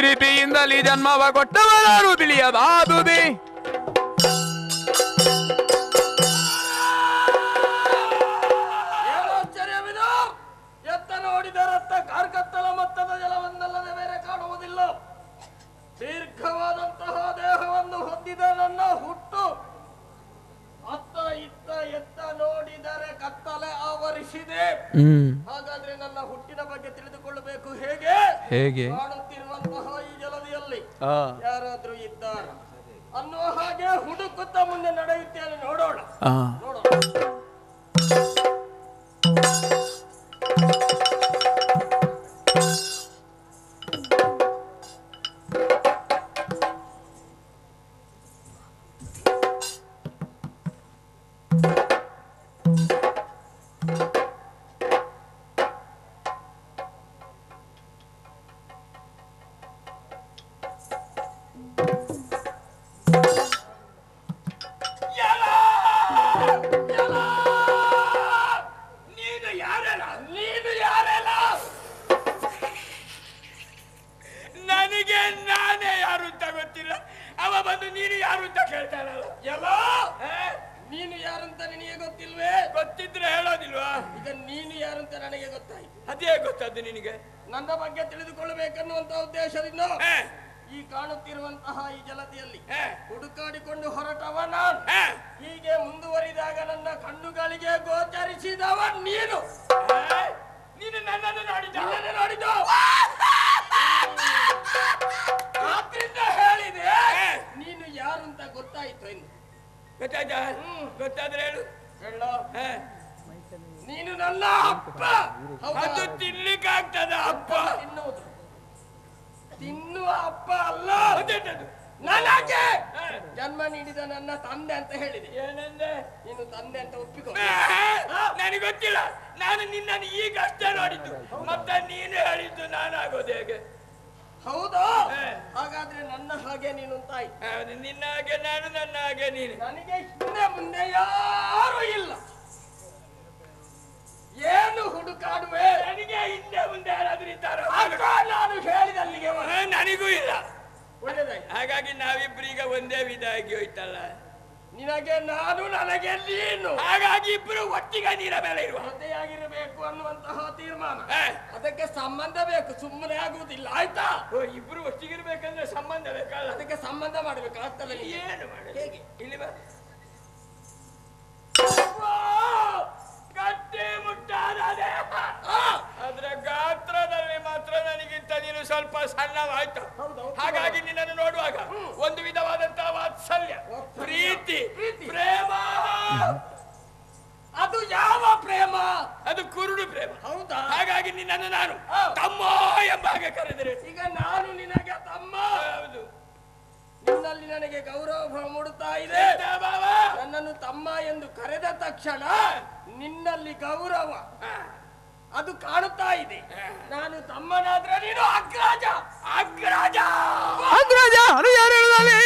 ರೀತಿಯಿಂದಲೇ ಜನ್ಮವ ಕೊಟ್ಟವರಾರು ತಿಳಿಯದಾದುದೇ. ಆಶ್ಚರ್ಯವಿದು, ಎತ್ತ ನೋಡಿದರತ್ತ ಕಾರ್ಕತ್ತಲ ಮತ್ತದ ಜಲವನ್ನಲ್ಲದೆ ಬೇರೆ ಕಾಣುವುದಿಲ್ಲ. ದೀರ್ಘವಾದಂತಹ ದೇಹವನ್ನು ಹೊಂದಿದ ನನ್ನ ಹುಟ್ಟು ಅತ್ತ ಇತ್ತ ಎತ್ತ ನೋಡಿದರೆ ಕತ್ತಲೆ ಆವರಿಸಿದೆ. ಹಾಗಾದ್ರೆ ನನ್ನ ಹುಟ್ಟಿನ ಬಗ್ಗೆ ತಿಳಿದುಕೊಳ್ಳಬೇಕು ಹೇಗೆ? ಕಾಣುತ್ತಿರುವಂತಹ ಈ ಜಲದಿಯಲ್ಲಿ ಯಾರಾದ್ರೂ ಇದ್ದಾರ ಅನ್ನುವ ಹಾಗೆ ಹುಡುಕುತ್ತಾ ಮುಂದೆ ನಡೆಯುತ್ತೇನೆ. ನೋಡೋಣ. ನನಗೆ ನಾನೇ ಯಾರು ಅಂತ ಗೊತ್ತಿಲ್ಲ. ಅವ ಬಂದು ನೀನು ಯಾರು ಅಂತ ಕೇಳ್ತಾನಲ್ಲ. ನೀನು ಯಾರಂತ ನಿನಗೆ ಗೊತ್ತಿಲ್ವೇ? ಗೊತ್ತಿದ್ರೆ ಹೇಳೋದಿಲ್ವಾ? ಈಗ ನೀನು ಯಾರಂತ ನನಗೆ ಗೊತ್ತಾಯ್ತು. ಅದೇ ಗೊತ್ತದ್ದು ನಿನಗೆ? ನನ್ನ ಬಗ್ಗೆ ತಿಳಿದುಕೊಳ್ಳಬೇಕನ್ನುವಂತ ಉದ್ದೇಶದಿಂದ ಈ ಕಾಣುತ್ತಿರುವಂತಹ ಈ ಜಲದಿಯಲ್ಲಿ ಹುಡುಕಾಡಿಕೊಂಡು ಹೊರಟವ ನಾನು. ಹೀಗೆ ಮುಂದುವರಿದಾಗ ನನ್ನ ಕಣ್ಣುಗಳಿಗೆ ಗೋಚರಿಸಿದವ ನೀನು. ನನ್ನನ್ನು ನೋಡಿದ ಆದ್ರಿಂದ ಹೇಳಿದೆ ನೀನು ಯಾರು ಅಂತ ಗೊತ್ತಾಯ್ತು. ಇನ್ನು ಗೊತ್ತಾಯ್ತಾ? ಗೊತ್ತಾದ್ರೆ ಹೇಳು. ನೀನು ನನ್ನ ಅಪ್ಪ. ಅದು ತಿನ್ಲಿಕ್ಕಾಗ್ತದ? ಅಪ್ಪ ತಿನ್ನುವ ಅಪ್ಪ ಅಲ್ಲ. ನನಗೆ ಜನ್ಮ ನೀಡಿದ ನನ್ನ ತಂದೆ ಅಂತ ಹೇಳಿದೆ. ಏನಂದೆ? ನೀನು ತಂದೆ ಅಂತ ಒಪ್ಪಿಕೊ. ನನಗೆ ಗೊತ್ತಿಲ್ಲ. ನಾನು ನಿನ್ನನ್ನು ಈಗ ಅಷ್ಟೇ ನೋಡಿದ್ದು. ಮತ್ತೆ ನೀನು ಹೇಳಿದ್ದು ನಾನಾಗೋದು ಹೇಗೆ? ಹೌದಾ? ಹಾಗಾದ್ರೆ ನನ್ನ ಹಾಗೆ ನೀನು ಅಂತಾಯ್ತು. ನಿನ್ನ ಹಾಗೆ ನಾನು, ನನ್ನ ಹಾಗೆ ನೀನು. ನನಗೆ ಹಿಂದೆ ಮುಂದೆ ಯಾರು ಇಲ್ಲ. ಏನು ಹುಡುಕಾಡುವೆ? ನನಗೆ ಹಿಂದೆ ಮುಂದೆ ಯಾರಾದ್ರೂ ಇದ್ದಾರ? ನಾನು ಹೇಳಿದಲ್ಲಿಗೆ ನನಗೂ ಇಲ್ಲ. ಒಳ್ಳೆದಾಯ್ತು. ಹಾಗಾಗಿ ನಾವಿಬ್ರೀಗ ಒಂದೇ ವಿಧ ಆಗಿ ಹೋಯ್ತಲ್ಲ. ನಿನಗೆ ನಾನು, ನನಗೆ ನೀನು. ಹಾಗಾಗಿ ಇಬ್ರು ಒಟ್ಟಿಗೆ ನೀರ ಮೇಲೆ ಇರುವ ಜೊತೆಯಾಗಿರಬೇಕು ಅನ್ನುವಂತಹ ತೀರ್ಮಾನ. ಅದಕ್ಕೆ ಸಂಬಂಧ ಬೇಕು, ಸುಮ್ಮನೆ ಆಗುವುದಿಲ್ಲ. ಆಯ್ತಾ? ಇಬ್ರು ಒಟ್ಟಿಗಿರ್ಬೇಕಂದ್ರೆ ಸಂಬಂಧ ಬೇಕಲ್ಲ. ಅದಕ್ಕೆ ಸಂಬಂಧ ಮಾಡ್ಬೇಕು. ಆಗ್ತಲ್ಲ? ಏನು ಮಾಡಿ? ಹೇಗೆ? ಇಲ್ಲಿ ಬಾ. ಗಟ್ಟಿ ಮುಟ್ಟಾದೆ. ಅದ್ರ ಗಾತ್ರದಲ್ಲಿ ಮಾತ್ರ ನನಗಿಂತ ನೀನು ಸ್ವಲ್ಪ ಸಣ್ಣವಾಯ್ತು. ಹಾಗಾಗಿ ನಿನ್ನನ್ನು ನೋಡುವಾಗ ಒಂದು ವಿಧವಾದಂತಹ ವಾತ್ಸಲ್ಯ, ಪ್ರೀತಿ, ಪ್ರೇಮ. ಅದು ಯಾವ ಪ್ರೇಮ? ಅದು ಕುರುಡು ಪ್ರೇಮ. ಹೌದಾ? ಹಾಗಾಗಿ ನಿನ್ನನ್ನು ನಾನು ತಮ್ಮ ಎಂಬ ಹಾಗೆ ಕರೆದರೆ. ಈಗ ನಾನು ನಿನಗೆ ತಮ್ಮ. ಹೌದು. ನಿನ್ನಲ್ಲಿ ನನಗೆ ಗೌರವ ಮೂಡುತ್ತಾ ಇದೆ. ನನ್ನನ್ನು ತಮ್ಮ ಎಂದು ಕರೆದ ತಕ್ಷಣ ನಿನ್ನಲ್ಲಿ ಗೌರವ ಅದು ಕಾಣುತ್ತಾ ಇದೆ. ನಾನು ತಮ್ಮನಾದ್ರೆ ನೀನು ಅಗ್ರಜ. ಅಗ್ರಜ ಅಗ್ರಜ ಅದು ಯಾರು ಹೇಳುದಾನೆ?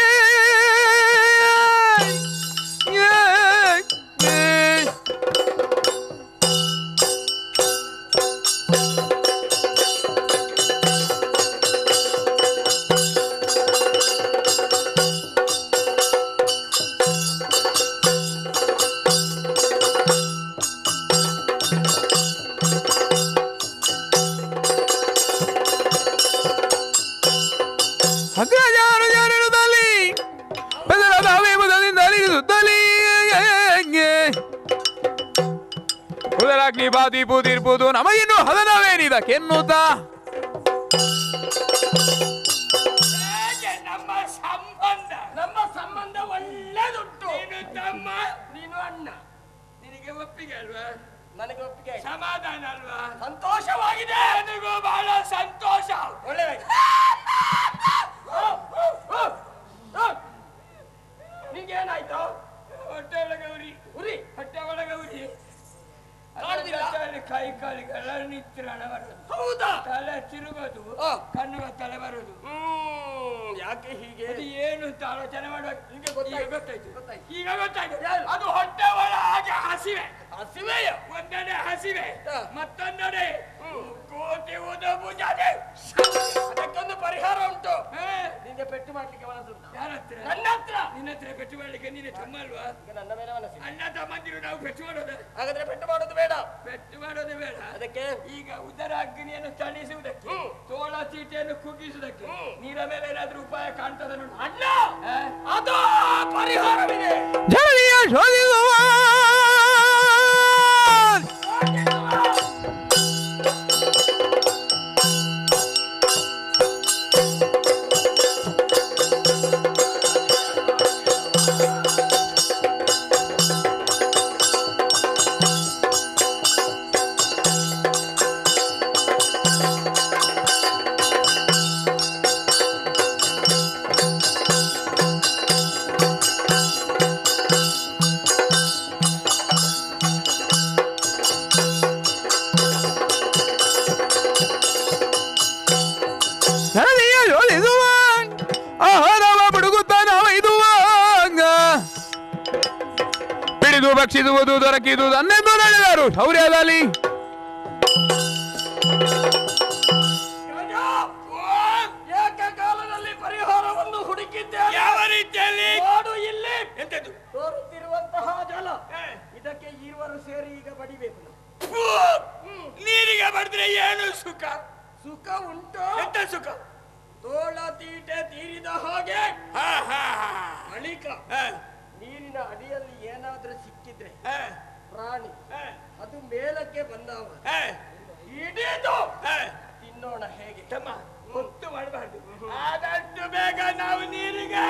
ಉದರಾಗ್ನಿ ಬಾದಿ ಬೂದಿರ್ಬೋದು ನಮಗಿನ್ನು ಹದನವೇನಿದಕ್ಕೆನ್ನುತ್ತ ನಮ್ಮ ಸಂಬಂಧ ಒಳ್ಳೆದುಂಟು. ನೀನು ತಮ್ಮ, ನೀನು ಅಣ್ಣ. ನಿನಗೆ ಒಪ್ಪಿಗೆ ಅಲ್ವಾ? ನನಗೆ ಒಪ್ಪಿಗೆ. ಸಮಾಧಾನ ಅಲ್ವಾ? ಸಂತೋಷವಾಗಿದೆ. ನನಗೂ ಬಹಳ ಸಂತೋಷ. ಒಳ್ಳೆದಾಯ್ತು. ನಿಂಗೇನಾಯ್ತು? ಹೊಟ್ಟೆ ಒಳಗೆ ಉರಿ. ಹೊಟ್ಟೆ ಒಳಗೆ ಉರಿ. ಕೈ ಕಾಲಿಗೆಲ್ಲ ನಿತ್ರಣ ಬರೋದು. ಹೌದಾ? ತಲೆ ತಿರುಗೋದು, ಕಣ್ಣುಗಳ ತಲೆ ಬರೋದು. ಯಾಕೆ ಹೀಗೆ? ಅದು ಏನು ಅಂತ ಆಲೋಚನೆ ಮಾಡುವಾಗ ಈಗ ಗೊತ್ತಾಯ್ತು. ಗೊತ್ತಾಯ್ತು. ಈಗ ಗೊತ್ತಾಯ್ತು. ಅದು ಹೊಟ್ಟೆ ಒಳಗೆ ಹಸಿವೆ. ಹಸಿವೆಯ ಒಂದೆಡೆ ಹಸಿವೆ, ಹ. ಮತ್ತೊಂದೆಡೆ ಕೋಟಿ ಉದಬು ಜಾದೆ. ಅದಕ್ಕೊಂದು ಪರಿಹಾರ ಉಂಟು. ನಿಂಗೆ ಪೆಟ್ಟು ಮಾಡ್ಲಿಕ್ಕೆ ಮನಸ್ಸುಂಟು? ಯಾರ ಹತ್ರ? ನನ್ನ ಹತ್ರ. ನಿನ್ನ ಹತ್ರ ಪೆಟ್ಟು ಮಾಡ್ಲಿಕ್ಕೆ ನೀನೆ ತಮ್ಮ ಅಲ್ವಾ? ಈಗ ನನ್ನ ಮೇಲೆ ಮನಸ್ಸಿಲ್ಲ. ಅಣ್ಣ ತಮ್ಮಂದಿರು ನಾವು ಪೆಟ್ಟು ಮಾಡೋದು. ಹಾಗಾದ್ರೆ ಪೆಟ್ಟು ಮಾಡೋದು ಬೇಡ. ಪೆಟ್ಟು ಮಾಡೋದು ಬೇಡ. ಅದಕ್ಕೆ ಈಗ ಉದರ ಅಗ್ನಿಯನ್ನು ತಣಿಸುವುದಕ್ಕೆ, ತೋಳ ಚೀಟಿಯನ್ನು ಕುಗ್ಗಿಸುವುದಕ್ಕೆ ನೀರ ಮೇಲೆ ಏನಾದ್ರೂ ಉಪಾಯ ಕಾಣ್ತದ ನೋಡಿ ಅಣ್ಣ, ಅದು ಪರಿಹಾರವಿದೆ. ಜನನಿಯ ಶೋಧಿಸುವ ಜನನಿಯ ಶೋಧಿಸುವ ಆಹಾರವ ಬುಡುಗುತ್ತ ನಾವೈದುವಾಗ ಹಿಡಿದು ಭಕ್ಷಿಸುವುದು ದೊರಕಿದುದು ಅನ್ನೆಂದು ನಡೆದರು ಶೌರ್ಯದಲ್ಲಿ. ಏಕಕಾಲದಲ್ಲಿ ಪರಿಹಾರವನ್ನು ಹುಡುಕಿದ್ದೇನೆ. ಯಾವ ರೀತಿಯಲ್ಲಿ? ನೋಡು ಇಲ್ಲಿ ಎಂತದ್ದು? ತೋರುತ್ತಿರುವಂತಹ ಜಲ, ಇದಕ್ಕೆ ಇರುವರು ಸೇರಿ ಈಗ ಬಡಿಬೇಕು. ನೀರಿಗೆ ಬಡಿದ್ರೆ ಏನು ಸುಖ? ಸುಖ ಉಂಟು. ಎಂತ ಸುಖ? ತೋಳ ತೀಟೆ ತೀರಿದ ಹಾಗೆ ಹಾ, ಹಾ, ಬಳಿಕ ಹಾ. ನೀರಿನ ಅಡಿಯಲ್ಲಿ ಏನಾದ್ರೂ ಸಿಕ್ಕಿದ್ರೆ ಹಾ, ಪ್ರಾಣಿ ಹಾ, ಅದು ಮೇಲಕ್ಕೆ ಬಂದವ ಹಾ, ಹಿಡಿದು ಹಾ. ತಿನ್ನೋಣ. ಹೇಗೆ? ತಮ್ಮ ಹೊತ್ತು ಮಾಡಬಾರ್ದು. ಆದಷ್ಟು ಬೇಗ ನಾವು ನೀರಿಗೆ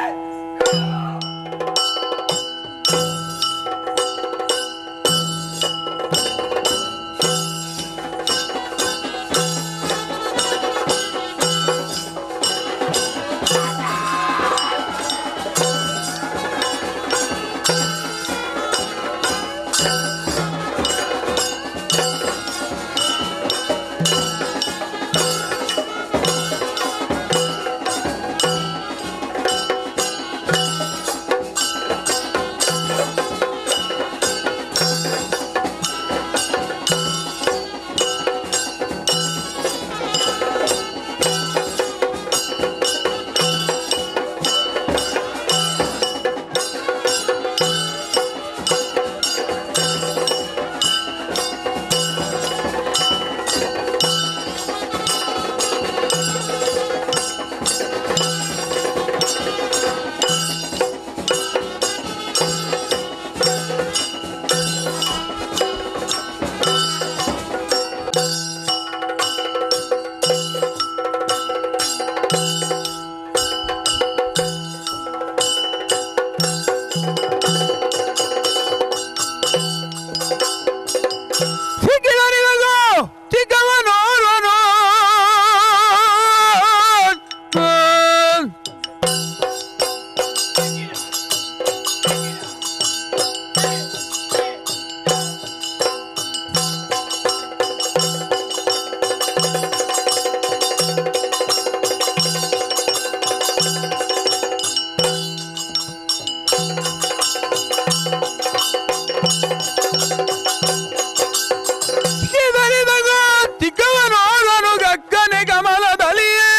ಸಿಕ್ಕಿದರಿಗೂ ಚಿಕ್ಕವನೋರ್ವನು ಸಿಕ್ಕಿದರಿಗೂ ಚಿಕ್ಕವನೋರ್ವನು ಗಕ್ಕನೆ ಕಮಲದಲ್ಲಿಯೇ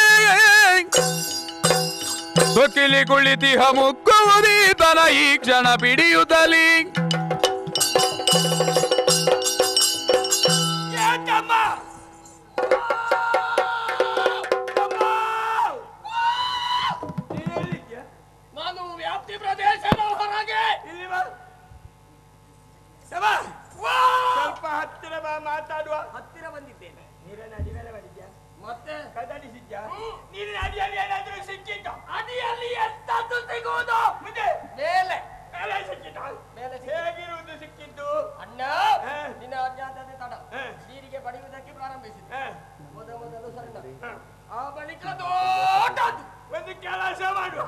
ಹೊಕ್ಕಿಲಿ ಕುಳಿತಿಹ ಮುಕ್ಕುವುದೀತನ ಈ ಕ್ಷಣ ಪಿಡಿಯುತ್ತಲಿ. ತಮ್ಮ ನಾನು ವ್ಯಾಪ್ತಿ ಪ್ರದೇಶದ ಹೊರಗೆ. ಇಲ್ಲಿ ಬಾ. ತಮ್ಮ, ಸ್ವಲ್ಪ ಹತ್ತಿರ ಬಾ, ಮಾತಾಡುವ. ಹತ್ತಿರ ಬಂದಿದ್ದೇನೆ. ನೀರನ್ನ ಅಡಿ ಮೇಲೆ ಮಾಡಿದ್ಯಾ? ಮತ್ತೆ ಕದಡಿಸಿದ್ಯಾ? ನೀರಿನ ಅಡಿಯಲ್ಲಿ ಏನಾದ್ರೂ ಸಿಕ್ಕಿತ್ತು? ಅಡಿಯಲ್ಲಿ ಎಂತದ್ದು ಸಿಗುವುದು? ಮುಂದೆ ಮೇಲೆ ಮೇಲೆ ಸಿಕ್ಕಿತ್ತು. ಮೇಲೆ ಸಿಕ್ಕಿತು. ಹೇಗಿರುವುದು ಸಿಕ್ಕಿತ್ತು? ಅಣ್ಣ, ನಿನ್ನ ಅಜ್ಞಾತತೆ ತಡ. ನೀರಿಗೆ ಬಡಿಯುವುದಕ್ಕೆ ಪ್ರಾರಂಭಿಸಿದೆ. ಮೊದಲು ಸಣ್ಣ, ಆ ಬಳಿಕ ದೊಡ್ಡದು. ಒಂದು ಕೆಲಸ ಮಾಡುವ,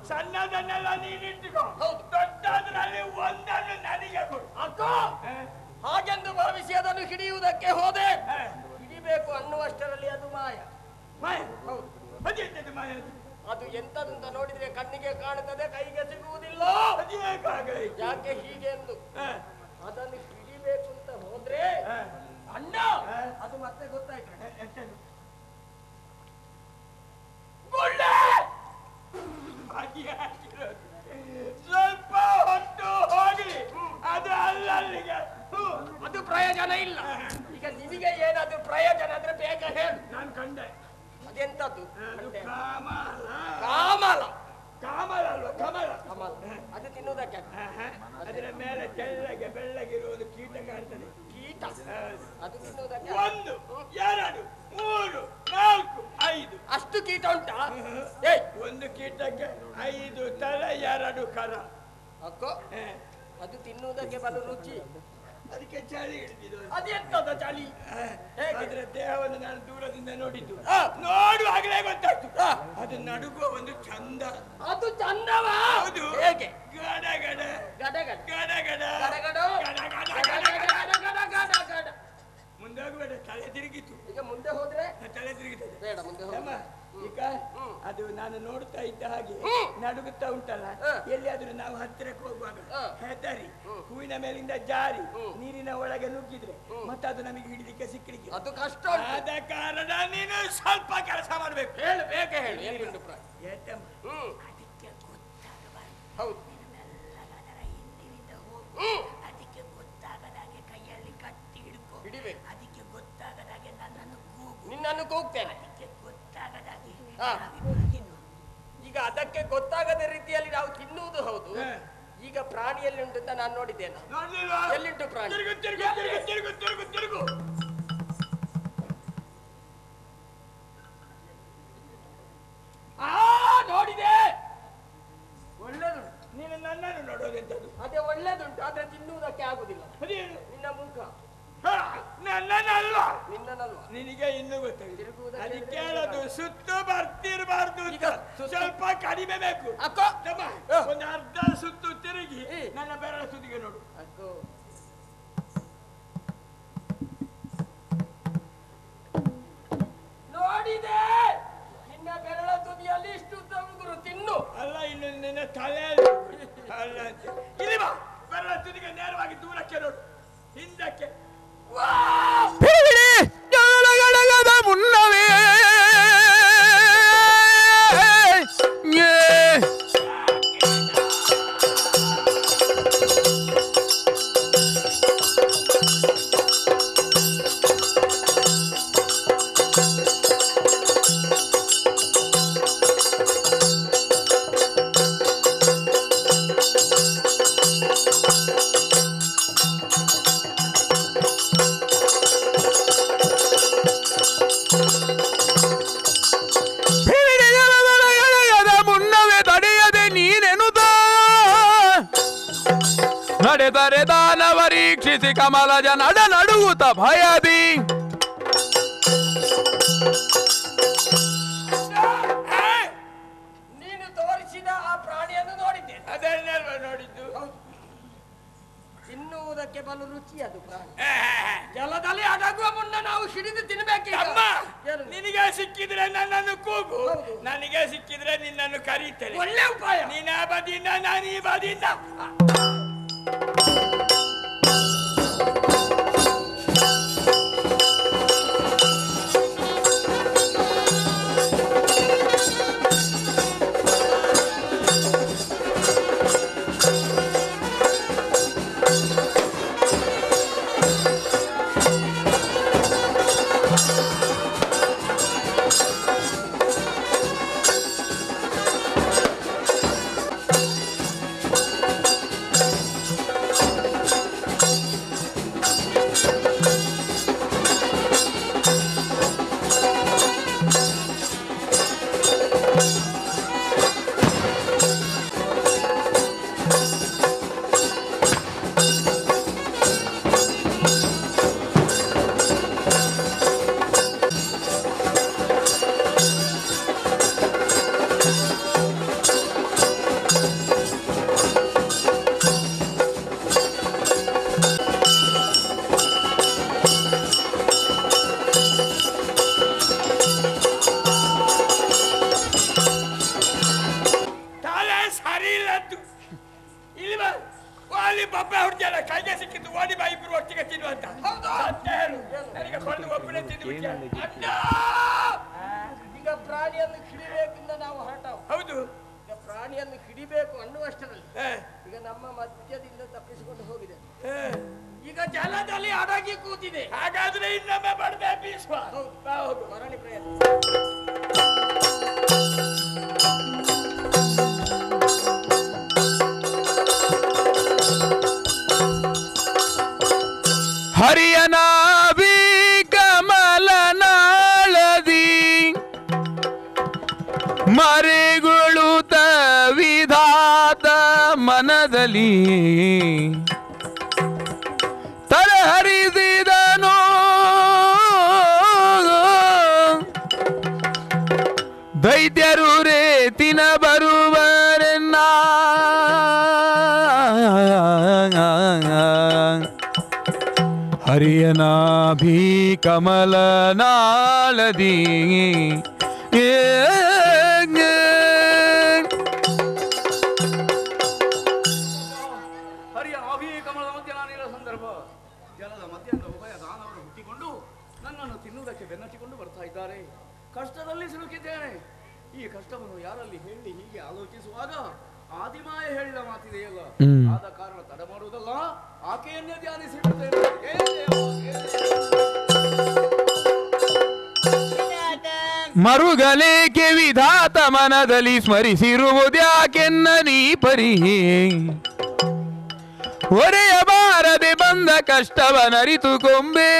ಸಣ್ಣದನ್ನೆಲ್ಲ ನೀನಿಟ್ಟುಕೋ. ಹೌದು. ದೊಡ್ಡದ್ರಲ್ಲಿ ಒಂದನ್ನು ನನಗೆ ಕೊಡು. ಅಕ್ಕ, ಹಾಗೆಂದು ಭಾವಿಸಿ ಅದನ್ನು ಹಿಡಿಯುವುದಕ್ಕೆ ಹೋದೆ. ಹಿಡಿಬೇಕು ಅನ್ನುವಷ್ಟರಲ್ಲಿ ಅದು ಮಾಯ. ಮಾಯ? ಹೌದು. ಅದಿರ್ತದೆ ಮಾಯ. ಅದು ಎಂತದಂತ ನೋಡಿದ್ರೆ ಕಣ್ಣಿಗೆ ಕಾಣುತ್ತದೆ, ಕೈಗೆ ಸಿಗುವುದಿಲ್ಲ. ಯಾಕೆ ಹೀಗೆ ಎಂದು ಅದನ್ನು ಹಿಡಿಬೇಕು ಅಂತ ಹೋದ್ರೆ ಅಣ್ಣ ಅದು ಮತ್ತೆ ಗೊತ್ತಾಯ್ತು. ಸ್ವಲ್ಪ ಹೊತ್ತು ಹೋಗ್ಲಿ, ಅದು ಅಲ್ಲಿಗೆ ಅದು ಪ್ರಯೋಜನ ಇಲ್ಲ. ಈಗ ನಿಮಗೆ ಏನಾದ್ರೂ ಪ್ರಯೋಜನ ಆದ್ರೆ ಬೇಗ ಹೇಳು. ನಾನು ಕಂಡೆ. ಅದೆಂತದ್ದು? ಕಾಮಲ. ಕಾಮಲ ಅಲ್ವಾ? ಕಮಲ. ಕಮಲ. ಅದು ತಿನ್ನುವುದಕ್ಕೆ ಅದರ ಮೇಲೆ ತೆಳ್ಳಗೆ ಬೆಳ್ಳಗಿರುವುದು ಕೀಟ ಕಾಣ್ತದೆ. ಕೀಟ ಅದು ತಿನ್ನುವುದಕ್ಕೆ 1 2 3 4 5 ಅಷ್ಟು ಕೀಟ ಉಂಟಾ? ಒಂದು ಕೀಟಕ್ಕೆ 5 ತಲೆ 2 ಕರ. ಅಕ್ಕೋ ಅದು ತಿನ್ನುವುದಕ್ಕೆ ಬಲು ರುಚಿ. ಅದಕ್ಕೆ ಚಳಿ ಹಿಡಿದಿದ್ದು. ಅದೆಂತದ ಚಳಿ? ಅದರ ದೇಹವನ್ನು ನಾನು ದೂರದಿಂದ ನೋಡಿದ್ದು. ನೋಡುವಾಗಲೇ ಗೊತ್ತಾಯ್ತು ಅದು ನಡುಗುವ ಒಂದು ಚಂದ. ಅದು ಚಂದವಾ? ಹೌದು. ಹೇಗೆ? ಗಡ ಗಡ ಗಡ ಗಡ ಗಡ ಗಡ ಗಡ. ಮುಂದೆ ಹೋಗ್ಬೇಡ, ತಲೆ ತಿರುಗಿತು. ಈಗ ಮುಂದೆ ಹೋದ್ರೆ ತಲೆ ತಿರುಗುತ್ತದೆ. ಬೇಡ, ಮುಂದೆ ಹೋಗ. ಈಗ ಅದು ನಾನು ನೋಡ್ತಾ ಇದ್ದ ಹಾಗೆ ನಡುಗುತ್ತಾ ಉಂಟಲ್ಲ. ಎಲ್ಲಿಯಾದ್ರೂ ನಾವು ಹತ್ತಿರಕ್ಕೆ ಹೋಗುವಾಗ ಹೆದರಿ ಹೂವಿನ ಮೇಲಿಂದ ಜಾರಿ ನೀರಿನ ಒಳಗೆ ನುಗ್ಗಿದ್ರೆ ಮತ್ತೆ ಅದು ನಮಗೆ ಹಿಡಿಲಿಕ್ಕೆ ಸಿಕ್ಕಲಿಕ್ಕೆ ಅದು ಕಷ್ಟ. ಆದ ಕಾರಣ ನೀನು ಸ್ವಲ್ಪ ಕೆಲಸ ಮಾಡ್ಬೇಕು. ಹೇಳು, ಬೇಗ ಹೇಳು. ಎಲ್ಲಿಂದು ಪ್ರಾಯ? ಅದಕ್ಕೆ ಗೊತ್ತಾಗಬಾರ್ದು. ಹೌದು. ಅದಕ್ಕೆ ಗೊತ್ತಾಗದಾಗೆ ಕೈಯಲ್ಲಿ ಕಟ್ಟಿ ಹಿಡ್ಕೊ. ಹಿಡಿಬೇಕು. ಅದಕ್ಕೆ ಗೊತ್ತಾಗದಾಗೆ ನನ್ನನ್ನು ಕೂಗು. ನಿನ್ನನ್ನು ಕೂಗ್ತೇನೆ. ಅದಕ್ಕೆ ಗೊತ್ತಾಗದಾಗೆ ಈಗ ಅದಕ್ಕೆ ಗೊತ್ತಾಗದ ರೀತಿಯಲ್ಲಿ ನಾವು ತಿನ್ನುವುದು ಹೌದು. ಈಗ ಪ್ರಾಣಿಯಲ್ಲಿ ಉಂಟು ಅಂತ ನಾನು ನೋಡಿದ್ದೇನೆ. ಎಲ್ಲಿಂಟು ಪ್ರಾಣಿ? ತಿರುಗು ತಿರುಗು ತಿರುಗು ತಿರುಗು ತಿರುಗು ತಿರುಗು. ನೋಡಿದೆ. ಒಳ್ಳೆದು. ನೀನು ನನ್ನನ್ನು ನೋಡೋದೆಂತದ್ದು? ಅದೇ ಒಳ್ಳೇದುಂಟು, ಆದ್ರೆ ತಿನ್ನುವುದಕ್ಕೆ ಆಗುದಿಲ್ಲ. ಅದೇನು? ನಿನ್ನ ಮುಖ. ನನ್ನನ್ನಲ್ವ. ನಿನ್ನಲ್ವಾ? ನಿನಗೆ ಇನ್ನೂ ಗೊತ್ತಾಗಿದೆ. ತಿರುಗುವುದಕ್ಕೆ ಅದಕ್ಕೆ ಹೇಳೋದು ಸುತ್ತು ಬರ್ತಿರ್ಬಾರ್ದು. ಸ್ವಲ್ಪ ಕಡಿಮೆ ಬೇಕು. ಅಕ್ಕೋ ಒಂದು ಅರ್ಧ ಸುತ್ತು ತಿರುಗಿ ನನ್ನ ಬೆರಳ ಸುದಿಗೆ ನೋಡು. ಅಕ್ಕೋ ನೋಡಿದೆ. ನಿನ್ನ ಬೆರಳ ತುದಿಯಲ್ಲಿ ಇಷ್ಟು ಉಗುರು ತಿನ್ನು. ಅಲ್ಲ, ಇನ್ನು ನಿನ್ನ ತಲೆ ಅಲ್ಲ. ಇಲ್ಲಿ ಬಾ, ಬೆರಳ ತುದಿಗೆ ನೇರವಾಗಿ ದೂರಕ್ಕೆ ನೋಡು, ಹಿಂದಕ್ಕೆ. ಮುನ್ನವೇ ನಡೆದರೆ ದಾನವರೀಕ್ಷಿಸಿ ಕಮಲಜ ನಡುಗುತ್ತ ಭಯದಿ. ನೀನು ತೋರಿಸಿದ ಆ ಪ್ರಾಣಿಯನ್ನು ನೋಡಿದ್ದೆ. ಅದನ್ನೆಲ್ವ ನೋಡಿದ್ದು? ತಿನ್ನುವುದಕ್ಕೆ ಬಲು ರುಚಿ ಅದು ಪ್ರಾಣಿ. ಜಲದಲ್ಲಿ ಅಡಗುವ ಮುನ್ನ ನಾವು ಹಿಡಿದು ತಿನ್ಬೇಕು. ನಿನಗೆ ಸಿಕ್ಕಿದ್ರೆ ನನ್ನನ್ನು ಕೂಗು, ನನಗೆ ಸಿಕ್ಕಿದ್ರೆ ನಿನ್ನನ್ನು ಕರೀತೇನೆ. ಒಳ್ಳೆ ಉಪಾಯ. ನೀನ ಬದಿಯಿಂದ ನಾನು ಈ ಬದಿಯಿಂದ. ಸತ್ಯ ಹೇಳು. ನನಗೆ ಕೊಂಡು ಒಬ್ಬನೇ ತಿಂದು ಬಿಟ್ಟೆ. ಅಣ್ಣ! ಈಗ ಪ್ರಾಣಿಯನ್ನು ಹಿಡಿಬೇಕಿಂದ ನಾವು ಹೊರಟವು. ಹೌದು. ಈಗ ಪ್ರಾಣಿಯನ್ನು ಹಿಡಿಬೇಕು ಅನ್ನುವಷ್ಟರಲ್ಲಿ ಈಗ ನಮ್ಮ ಮಧ್ಯದಿಂದ ತಪ್ಪಿಸಿಕೊಂಡು ಹೋಗಿದೆ. ಈಗ ಜಲದಲ್ಲಿ ಅಡಗಿ ಕೂತಿದೆ. ಹಾಗಾದ್ರೆ ಇನ್ನೊಮ್ಮೆ ಬಡದೆ ಬೀಸುವ. ಹೌದು, ಮರಳಿ ಪ್ರಯತ್ನ. ಹರಿಯನಾಭಿ ಕಮಲನಾಳದಿ ಮರೆಗುಳುತ ವಿಧಾತ ಮನದಲ್ಲಿ ತರಹರಿಸಿದನು ದೈತ್ಯರು ರೇತಿನ ಬರುವರೆನ್ನ ಹರಿಯನಾಭಿ ಕಮಲನಾಳದಿ ಹರಿಯ ನಾಭಿ ಕಮಲದ ಮಧ್ಯ ನಾನಿರೋ ಸಂದರ್ಭ ಜಲದ ಮಧ್ಯದಿಂದ ಉಭಯ ದಾನವರು ಹುಟ್ಟಿಕೊಂಡು ನನ್ನನ್ನು ತಿನ್ನುವುದಕ್ಕೆ ಬೆನ್ನಟ್ಟಿಕೊಂಡು ಬರ್ತಾ ಇದ್ದಾರೆ. ಕಷ್ಟದಲ್ಲಿ ಸಿಲುಕಿದ್ದೇನೆ. ಈ ಕಷ್ಟವನ್ನು ಯಾರಲ್ಲಿ ಹೇಳಿ ಹೀಗೆ ಆಲೋಚಿಸುವಾಗ ಆದಿಮಾಯ ಹೇಳಿದ ಮಾತಿದೆಯಲ್ಲ, ಆದ ಕಾರಣ ತಡ ಮಾಡುವುದಲ್ಲ, ಆಕೆಯನ್ನೇ ಧ್ಯಾನಿಸಿ ಬಿಡುತ್ತೇನೆ. ಮರುಗಲೇಕೆ ವಿಧಾತ ಮನದಲ್ಲಿ ಸ್ಮರಿಸಿರುವುದ್ಯಾಕೆನ್ನ ನೀ ಪರಿ ಒರೆಯಬಾರದೆ ಬಂದ ಕಷ್ಟವನರಿತು ಕೊಂಬೆ.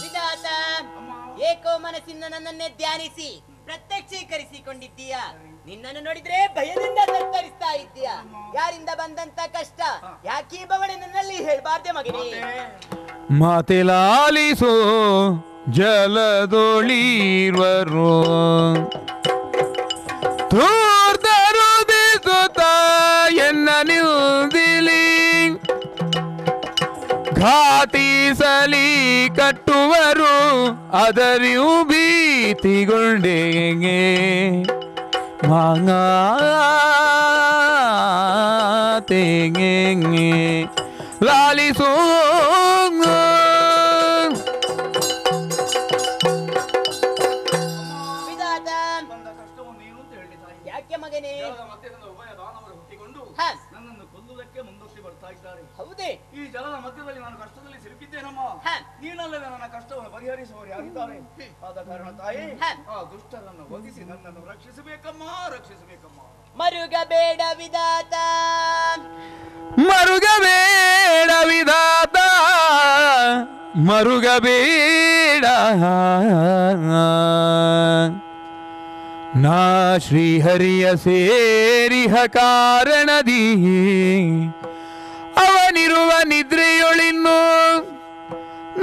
ವಿಧಾತ, ಏಕೋ ಮನಸ್ಸಿಂದ ನನ್ನನ್ನೇ ಧ್ಯಾನಿಸಿ ಪ್ರತ್ಯಕ್ಷೀಕರಿಸಿಕೊಂಡಿದ್ದೀಯ. ನಿನ್ನನ್ನು ನೋಡಿದ್ರೆ ಭಯದಿಂದ ತತ್ತರಿಸ್ತಾ ಇದ್ದೀಯ. ಯಾರಿಂದ ಬಂದಂತ ಕಷ್ಟ ಯಾಕೀ ಬವಣೆ ನನ್ನಲ್ಲಿ ಹೇಳ್ಬಾರ್ದೆ ಮಗನೇ? ಮಾತೆಲಾಲಿಸೋ ಜಲದೊಳಿರ್ವರು ತೂರ್ದರು ದಿಸುತ್ತ ಎನ್ನ ನಿಲ್ದಿಲಿ ಘಾತಿಸಲಿ ಕಟ್ಟುವರು ಅದರಿಯೂ ಭೀತಿಗೊಂಡೆ ಮಾಂಗಾತೆಗೆ ಲಾಲಿಸೋ ವಿಧಾತ, ಬಂದ ಕಷ್ಟವನ್ನು ಏನು ಅಂತ ಹೇಳಿ ತಾಯಿ. ಯಾಕೆ ಮಗನೇ? ಜಲದ ಮಧ್ಯದಿಂದ ಉಭಯ ದಾನವರು ಹುಟ್ಟಿಕೊಂಡು ನನ್ನನ್ನು ಕೊಲ್ಲುವುದಕ್ಕೆ ಮುಂದೊತ್ತಿ ಬರ್ತಾ ಇದ್ದಾರೆ. ಹೌದೇ? ಈ ಜಲದ ಮಧ್ಯದಲ್ಲಿ ನಾನು ಕಷ್ಟದಲ್ಲಿ ಸಿಲುಕಿದ್ದೇನಮ್ಮ. ಹ. ನೀನಲ್ಲವೇ ನನ್ನ ಕಷ್ಟವನ್ನು ಪರಿಹರಿಸುವವರು ಯಾರಿದ್ದಾರೆ? ಆದ ಕಾರಣ ತಾಯಿ, ಆ ದುಷ್ಟರನ್ನು ವಧಿಸಿ ನನ್ನನ್ನು ರಕ್ಷಿಸಬೇಕಮ್ಮ, ರಕ್ಷಿಸಬೇಕಮ್ಮ. ಮರುಗಬೇಡ ವಿಧಾತ, ಮರುಗಬೇಡ ವಿಧಾತ, ಮರುಗಬೇಡ. ನಾ ಶ್ರೀಹರಿಯ ಸೇರಿಹ ಕಾರಣದಿ ಅವನಿರುವ ನಿದ್ರೆಯೊಳಿನ್ನು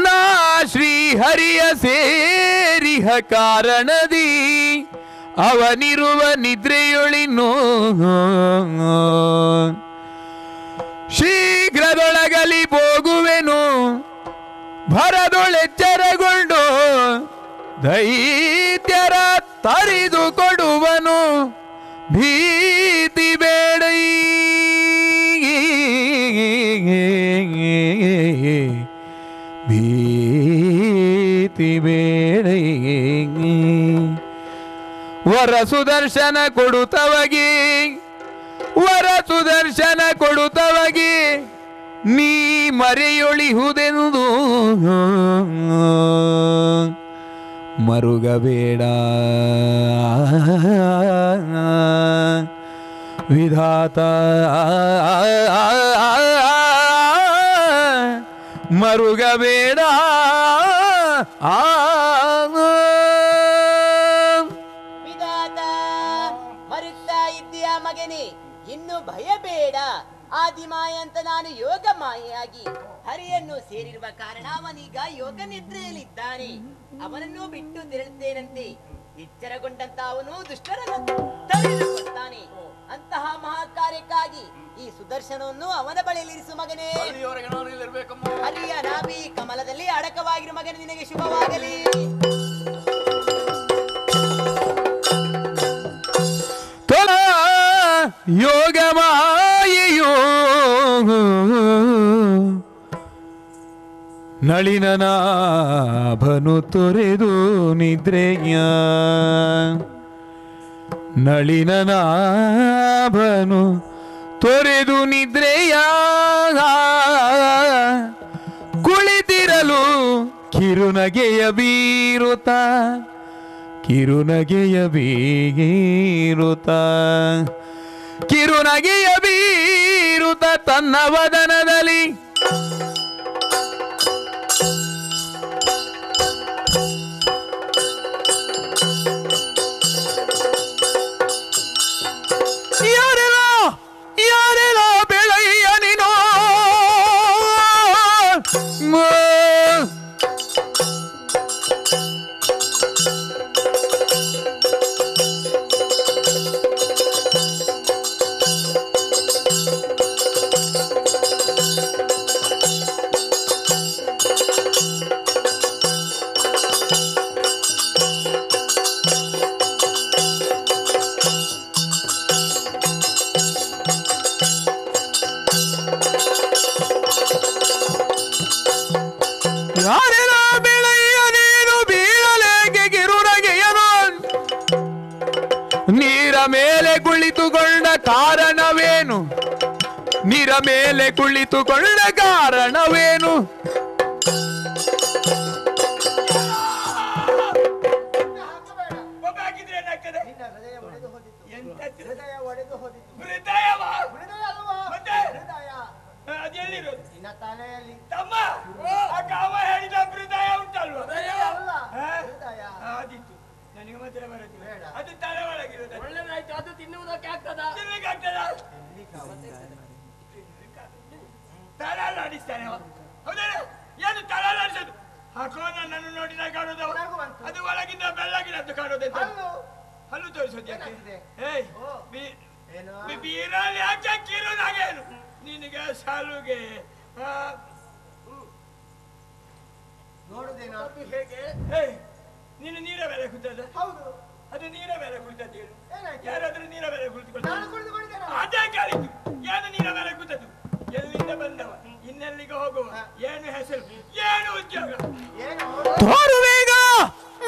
ನಾ ಶ್ರೀಹರಿಯ ಸೇರಿಹ ಕಾರಣದಿ ಅವನಿರುವ ನಿದ್ರೆಯೊಳಿನ್ನು ಶೀಘ್ರದೊಳಗಲಿ ಹೋಗುವೆನು ಭರದೊಳೆಚ್ಚರಗೊಂಡು ದೈತ್ಯರ ತರಿದು ಕೊಡುವನು ಭೀತಿ ಬೇಡ ಭೀತಿ ಬೇಡ ವರ ಸುದರ್ಶನ ಕೊಡುತ್ತವಗಿ ವರ ಸುದರ್ಶನ ಕೊಡುತ್ತವಗಿ ನೀ ಮರೆಯೊಳಿಹುದೆಂದು ಮರುಗಬೇಡ ವಿಧಾತ ಮರುಗಬೇಡ ವಿಧಾತ, ಮರುಗ್ತಾ ಇದ್ದೀಯ ಮಗನೇ, ಇನ್ನು ಭಯ ಬೇಡ. ಆದಿಮಾಯ ಅಂತ ನಾನು ಯೋಗ ಮಾಯೆಯಾಗಿ ಹರಿಯನ್ನು ಸೇರಿರುವ ಕಾರಣ ಅವನೀಗ ಯೋಗ ನಿದ್ರೆಯಲ್ಲಿದ್ದಾನೆ. ಅವನನ್ನು ಬಿಟ್ಟು ತೆರಳುತ್ತೇನಂತೆ. ಎಚ್ಚರಗೊಂಡಂತ ಅವನು ದುಷ್ಟರನ್ನು ತಡೆದುಕೊಳ್ತಾನೆ. ಅಂತಹ ಮಹಾಕಾರ್ಯಕ್ಕಾಗಿ ಈ ಸುದರ್ಶನವನ್ನು ಅವನ ಬಳಿಯಲ್ಲಿರಿಸು ಮಗನೇ. ಅಲ್ಲಿಯವರೆಗೆ ನಾನು ಇಲ್ಲಿರ್ಬೇಕಮ್ಮ. ಹರಿಯ ನಾಭಿ ಕಮಲದಲ್ಲಿ ಅಡಕವಾಗಿರು ಮಗನೇ, ನಿನಗೆ ಶುಭವಾಗಲಿ. ಯೋಗ ಮಾಯೆಯೋ ನಳಿನನಾಭನು ತೊರೆದು ನಿದ್ರೆಯ ನಳಿನನಾಭನು ತೊರೆದು ನಿದ್ರೆಯ ಕುಳಿತಿರಲು ಕಿರುನಗೆಯ ಬೀರುತ್ತ ಕಿರುನಗೆಯ ಬೀರುತ್ತ ಕಿರುನಗೆಯ ಬೀರುತ್ತ ತನ್ನ ವದನದಲ್ಲಿ ಯಾರೆಲ್ಲ ಬೆಳೆಯ ನೀನೋ ಯಾರೆಲ್ಲ ಬೆಳೆಯ ನೀನು ಬೀಳಲೇಗೆ ಕಿರುನಗೆಯನು ನೀರ ಮೇಲೆ ಕುಳಿತುಕೊಂಡ ಕಾರಣವೇನು ನೀರ ಮೇಲೆ ಕುಳಿತುಕೊಂಡ ಕಾರಣವೇನು ತಮ್ಮ ಅವ ಹೇಳಿದ ಹೃದಯ ಉಂಟಲ್ವ ಆದಿತ್ತು ನನಗೆ ಮಾತ್ರ ಬರೋದು ಅದು ತಲೆ ಒಳಗಿರೋದು ಒಳ್ಳೆದಾಯ್ತು. ಅದು ತಿನ್ನುವುದಕ್ಕೆ ಆಗ್ತದ? ತಿನ್ಲಿಕ್ಕೆ ಆಗ್ತದ? ತಲಾಡಿಸ್ತಾನೆ ಅವ. ಹೌದೇನ? ಏನು ತಲಾಡಿಸೋದು? ಹಾಕೋ ನನ್ನನ್ನು ನೋಡಿ ನಾ ಕಾಣೋದವ. ಅದು ಒಳಗಿಂದ ಬೆಳ್ಳಗಿನದ್ದು ಕಾಣೋದೆಂತ? ಹಲ್ಲು ತೋರಿಸೋದು ಯಾಕೆ? ಏಯ್ ಬೀರಲ್ಲಿ ಯಾಕೆ ಕಿರುನಾಗೇನು ನಿನಗೆ ಸಾಲುಗೆ ನೋಡುದೇನೋ ಅದು ಹೇಗೆ? ನೀನು ನೀರ ಮೇಲೆ ಕುಳಿತದ? ಹೌದು. ಅದು ನೀರ ಮೇಲೆ ಕುಳಿತದ್ದು ಏನು? ಏನಾಯ್ತು? ಯಾರಾದ್ರೂ ನೀರ ಮೇಲೆ ನಾನು ಕುಳಿತುಕೊಳ್ತಾರೆ? ಕುಳಿತುಕೊಂಡಿದ್ದೇನೆ. ಅದೇ ಕೇಳಿದ್ದು. ಏನು ನೀರ ಮೇಲೆ ಕೂತದ್ದು? ಎಲ್ಲಿಂದ ಬಂದವ? ಇನ್ನೆಲ್ಲಿಗೆ ಹೋಗುವ? ಏನು ಹೆಸರು? ಏನು ಉದ್ಯೋಗ? ತೋರುವೇಗ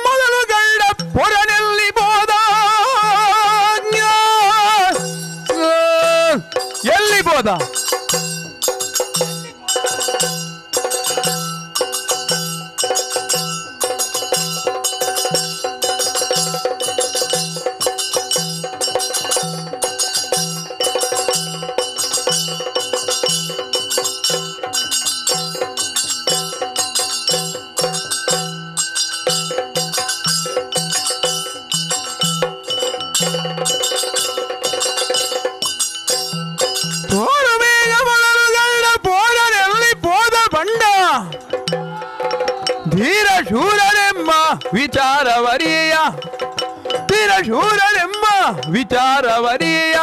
ಮೊದಲು ಗಂಡ ಪೊರನೆಲ್ಲಿ ಬೋದ ಎಲ್ಲಿ ಬೋದ ತೋರುವೇಗ ಮೊದಲು ಗಂಡ ಪೊರನೆಲ್ಲಿ ಬೋದ ಬಂಡ ಧೀರ ಶೂರನೆಂಬ ವಿಚಾರವರಿಯ ಧೀರ ಶೂರನೆಂಬ ವಿಚಾರವರಿಯ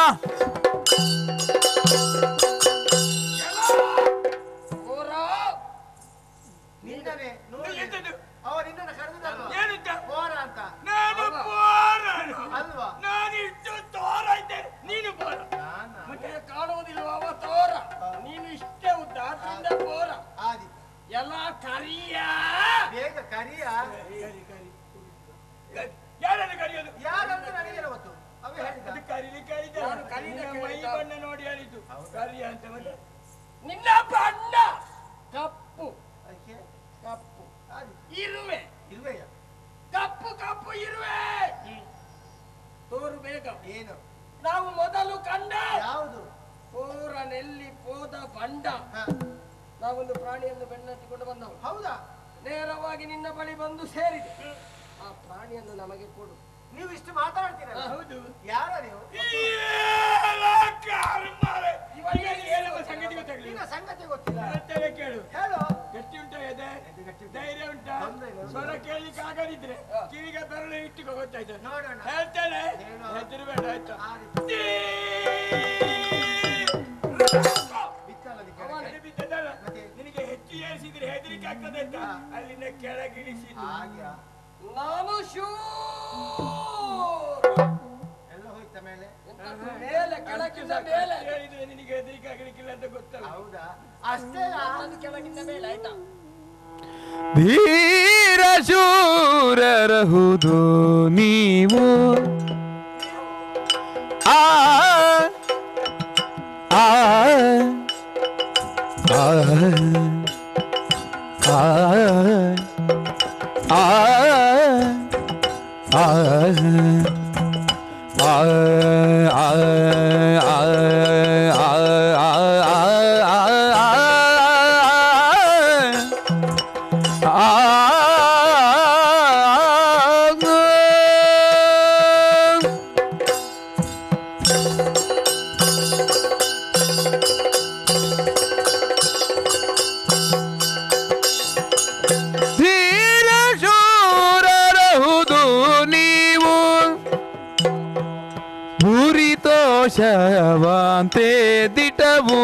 ನಿನ್ನನೆ ನೋಡಿ ಎಂತದ್ದು? ಅವ ನಿನ್ನನ್ನು ಕರೆದಲ್ಲ ಏನಿದ್ದ? ಬೋರ ಅಂತ ನಾನು ಬೋರನು. ಅಲ್ವಾ? ನಾನು ಇಷ್ಟು ತೋರ ಇದ್ದೇನೆ, ನೀನು ಬೋರ. ಮತ್ತೆ ಕಾಣುವುದಿಲ್ವ ಅವ ತೋರ? ನೀನು ಇಷ್ಟೇ ಉದ್ದ, ಆದ್ರಿಂದ ಬೋರ. ಆದಿ ಎಲ್ಲ ಕರಿಯ ಬೇಗ ಕರಿಯ ಯಾರನ್ನು ಕರೆಯೋದು? ಯಾರಂತ ನನಗೆ ಗೊತ್ತು ಅವೇ ಹೇಳಿದ ಅದು ಕರೀಲಿಕ್ಕೆ ಹೇಳಿದ್ದ. ನಾನು ಕರೀಲಿಕ್ಕೆ ನಿನ್ನ ಮೈ ಹೇಳಿದ್ದ. ಬಣ್ಣ ನೋಡಿ ಹೇಳಿದ್ದು ಕರಿಯ ಅಂತ. ಮತ್ತೆ ನಿನ್ನ ಬಣ್ಣ ಕಪ್ಪು ಅದಕ್ಕೆ ಕಪ್ಪು ಆದಿ ಇರುವೆ ಇಲ್ವಯ್ಯ ಕಪ್ಪು ಕಪ್ಪು ಇರುವೆ ತೋರು ಬೇಗ. ಏನು ನಾವು ಮೊದಲು ಕಂಡ ಯಾವುದು ಪೋರನೆಲ್ಲಿ ಪೋದ ಬಂಡ. ಹ, ನಾವೊಂದು ಪ್ರಾಣಿಯನ್ನು ಬೆನ್ನಟ್ಟಿಕೊಂಡು ಬಂದವು. ಹೌದಾ ನೇರವಾಗಿ ನಿನ್ನ ಬಳಿ ಬಂದು ಸೇರಿದೆ. ಆ ಪ್ರಾಣಿಯನ್ನು ನಮಗೆ ಕೊಡು. ನೀವು ಇಷ್ಟು ಮಾತಾಡ್ತೀರಲ್ಲ ಹೌದು. ಯಾರ ನೀವು ಇವನಿಗೆ ಏನು ಸಂಗತಿ ಗೊತ್ತಾಗಲಿಲ್ಲ. ನಿನ್ನ ಸಂಗತಿ ಗೊತ್ತಿಲ್ಲ ಮತ್ತೇನೆ ಕೇಳು. ಹೇಳು ಗಟ್ಟಿ ಉಂಟಾ ಎದೆ? ಗಟ್ಟಿ ಉಂಟು. ಧೈರ್ಯ ಉಂಟಾ? ತೊಂದ್ರೆ ಇಲ್ಲ. ಸ್ವರ ಕೇಳಿಕ್ಕೆ ಆಗದಿದ್ರೆ ಕಿವಿಗೆ ಬೆರಳು ಇಟ್ಟುಕೋ, ಗೊತ್ತಾಯ್ತು? ನೋಡೋಣ. ಹೇಳ್ತೇನೆ, ಏನು? ಹೆದರಬೇಡ ಆಯ್ತಾ? ಆದಿ ಬಿತ್ತಲ್ಲ ಅದಕ್ಕೆ ಅವನೇ. ಅದು ಬಿದ್ದದ್ದಲ್ಲ. ಮತ್ತೆ? ನಿನಗೆ ಹೆಚ್ಚು ಏರಿಸಿದ್ರೆ ಹೆದರಿಕೆ ಆಗ್ತದೆ ಅಂತ ಅಲ್ಲಿಂದ ಕೆಳಗಿಳಿಸಿದ್ದು. ಹಾಗೆ ನಾನು ಎಲ್ಲ ಹೋಯ್ತ ಮೇಲೆ ಮೇಲೆ ಕೆಳಗಿಂದ ಮೇಲೆ ಹೇಳಿದ್ರೆ ನಿನಗೆ ಹೆದರಿಕೆ ಆಗಲಿಕ್ಕಿಲ್ಲ ಅಂತ ಗೊತ್ತಲ್ಲ. ಹೌದಾ ಅಷ್ಟೇ ನನ್ನದು ಕೆಳಗಿಂದ ಮೇಲೆ ಆಯ್ತಾ. ಅಷ್ಟೇ ನೀನು ಅಲ್ಲ. ಕೆಳಗಿಂದ ಮೇಲೆ. ಧೀರ ಶೂರರಹುದು ನೀವು ಆ ಆ ಆ ಆ ಆ ಧೀರ ಶೂರರಹುದು ನೀವು ಭೂರಿತೋಷವಂತೆ ದಿಟವು